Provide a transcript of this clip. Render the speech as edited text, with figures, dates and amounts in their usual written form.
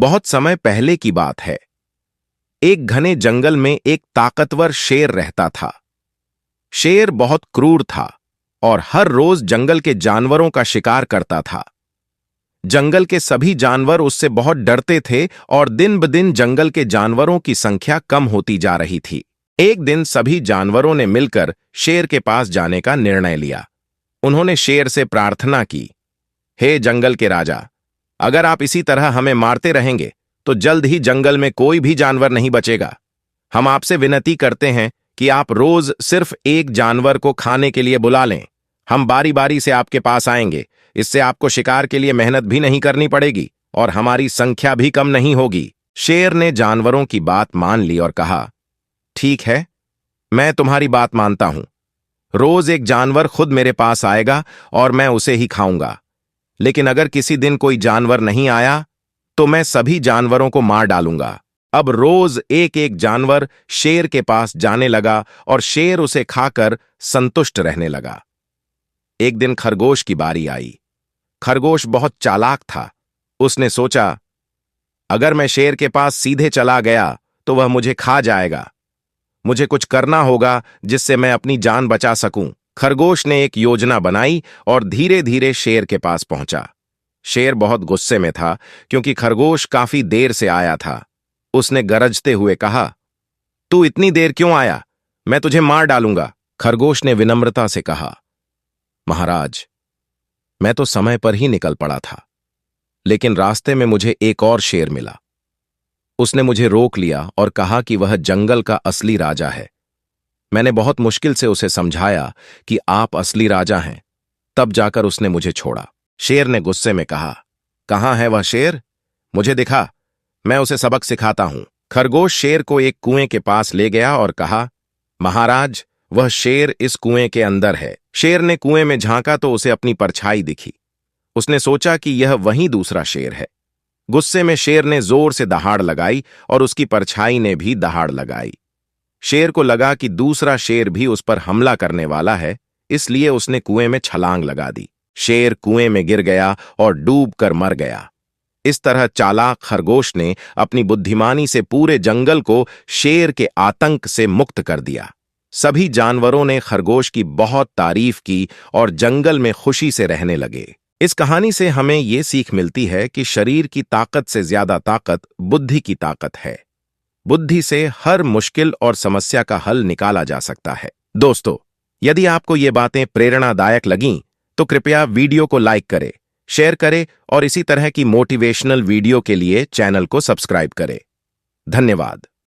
बहुत समय पहले की बात है। एक घने जंगल में एक ताकतवर शेर रहता था। शेर बहुत क्रूर था और हर रोज जंगल के जानवरों का शिकार करता था। जंगल के सभी जानवर उससे बहुत डरते थे और दिन ब दिन जंगल के जानवरों की संख्या कम होती जा रही थी। एक दिन सभी जानवरों ने मिलकर शेर के पास जाने का निर्णय लिया। उन्होंने शेर से प्रार्थना की, हे जंगल के राजा, अगर आप इसी तरह हमें मारते रहेंगे तो जल्द ही जंगल में कोई भी जानवर नहीं बचेगा। हम आपसे विनती करते हैं कि आप रोज सिर्फ एक जानवर को खाने के लिए बुला लें। हम बारी बारी से आपके पास आएंगे। इससे आपको शिकार के लिए मेहनत भी नहीं करनी पड़ेगी और हमारी संख्या भी कम नहीं होगी। शेर ने जानवरों की बात मान ली और कहा, ठीक है, मैं तुम्हारी बात मानता हूं। रोज एक जानवर खुद मेरे पास आएगा और मैं उसे ही खाऊंगा। लेकिन अगर किसी दिन कोई जानवर नहीं आया तो मैं सभी जानवरों को मार डालूंगा। अब रोज एक एक जानवर शेर के पास जाने लगा और शेर उसे खाकर संतुष्ट रहने लगा। एक दिन खरगोश की बारी आई। खरगोश बहुत चालाक था। उसने सोचा, अगर मैं शेर के पास सीधे चला गया तो वह मुझे खा जाएगा। मुझे कुछ करना होगा जिससे मैं अपनी जान बचा सकूं। खरगोश ने एक योजना बनाई और धीरे धीरे शेर के पास पहुंचा। शेर बहुत गुस्से में था क्योंकि खरगोश काफी देर से आया था। उसने गरजते हुए कहा, तू इतनी देर क्यों आया? मैं तुझे मार डालूंगा। खरगोश ने विनम्रता से कहा, महाराज, मैं तो समय पर ही निकल पड़ा था, लेकिन रास्ते में मुझे एक और शेर मिला। उसने मुझे रोक लिया और कहा कि वह जंगल का असली राजा है। मैंने बहुत मुश्किल से उसे समझाया कि आप असली राजा हैं, तब जाकर उसने मुझे छोड़ा। शेर ने गुस्से में कहा, कहाँ है वह शेर? मुझे दिखा, मैं उसे सबक सिखाता हूं। खरगोश शेर को एक कुएं के पास ले गया और कहा, महाराज, वह शेर इस कुएं के अंदर है। शेर ने कुएं में झांका तो उसे अपनी परछाई दिखी। उसने सोचा कि यह वही दूसरा शेर है। गुस्से में शेर ने जोर से दहाड़ लगाई और उसकी परछाई ने भी दहाड़ लगाई। शेर को लगा कि दूसरा शेर भी उस पर हमला करने वाला है, इसलिए उसने कुएं में छलांग लगा दी। शेर कुएं में गिर गया और डूब कर मर गया। इस तरह चालाक खरगोश ने अपनी बुद्धिमानी से पूरे जंगल को शेर के आतंक से मुक्त कर दिया। सभी जानवरों ने खरगोश की बहुत तारीफ की और जंगल में खुशी से रहने लगे। इस कहानी से हमें ये सीख मिलती है कि शरीर की ताकत से ज्यादा ताकत बुद्धि की ताकत है। बुद्धि से हर मुश्किल और समस्या का हल निकाला जा सकता है। दोस्तों, यदि आपको ये बातें प्रेरणादायक लगीं तो कृपया वीडियो को लाइक करें, शेयर करें और इसी तरह की मोटिवेशनल वीडियो के लिए चैनल को सब्सक्राइब करें। धन्यवाद।